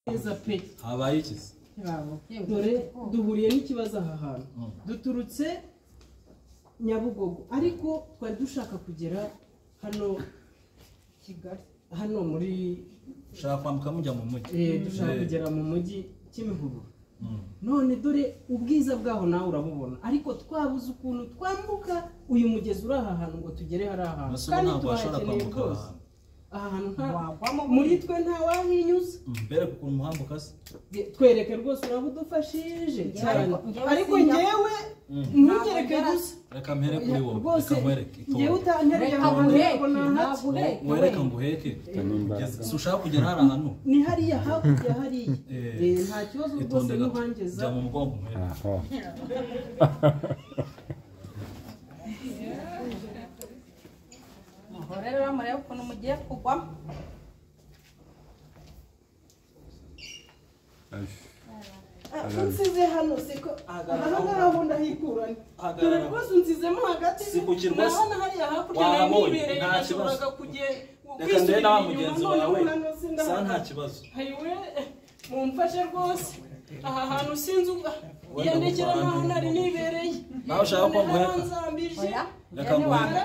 neza pe habaye ikizi dore duhuriye n'ikibazo aha hantu duturutse Nyabugogo ariko twari dushaka kugera hano Kigali hano muri ushaka kwambuka mujya mu mujyi dushaka kugera mu mujyi Kimihurura none dore ubwiza bwaho nawe urabubona ariko twabuze ukuntu twambuka uyu mugezi uri aha hantu ngo tugere hari aha kandi twakeneye rwose aha hantu muri twe nta wahinyuza mbere kuko umuhambuka se twereke rwose urabudufashije cyane ariko ngewe ntugereke gusa reka mpere kuri wowe reka nkwereke ngewe utantereye ahantu wereka nguheke ushaka kugera hari ahantu ni hariya hakurya hariya nta kibazo rwose n'uhangeza jya mu mugongo nkwereke rero murebe ukuntu mugiye kugwa unsize hano siko ahangaha ndahikuranye dore rwose unsizemo hagati nabona hariya hakurya nibereye nashoboraga reka ndebe nawe mugenzi wawe sa nta kibazo hayiwe mumfashe rwose aha hantu sinzi yandekera naho nari nibereye nawe ushaka ko nguheka reka nguheka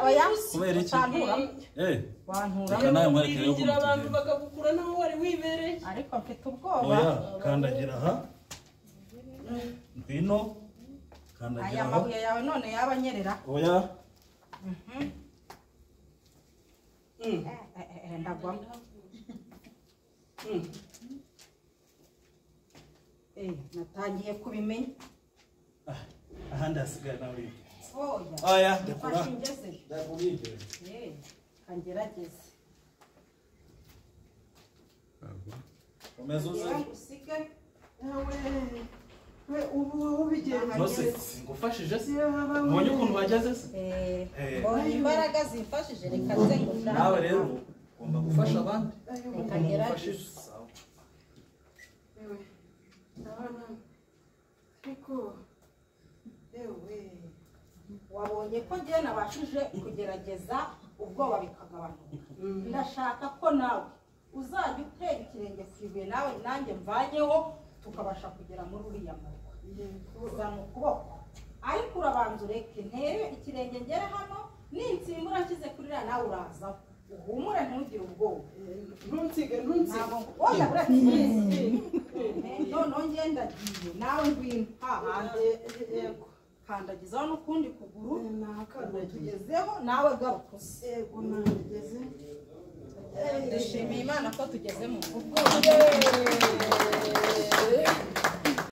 kubera iki reka nawe nkwerekere yo kugira abantu bakagukura naho wari wibereye ariko mfite ubwoba oya kandagira aha ngwino kandagira aya mabuye yawe none yabanyerera oya ndagwamo natangiye kubimenya ahandi hasigaye nawe oya ndakura kangerageze komeza uze we ubu bigenze bose ngufashije se ubonye ukuntu bageze se mbonye imbaraga zimfashije reka nze ngushaka nawe rero ugomba gufasha abandi kangerageze ariko wabonye ko njye nabashije kugerageza ubwoba bikagabanuka ndashaka ko nawe uzajya utera ikirenge ku ibuye nawe nanjye mvanyeho tukabasha kugera muri uriya murwa uzana ukuboko ariko urabanza ureke ntere ikirenge ngere hano ninsimbura nshyize kuri iriya nawe urazaho uhumure ntugire ubwoba ntunsige oya ureke noneho ngendagiye nawe ngwino hahandi kandagizaho n'ukundi kuguru tugezeho nawe garuka nageze ndashimiye Imana ko tugeze mu rugo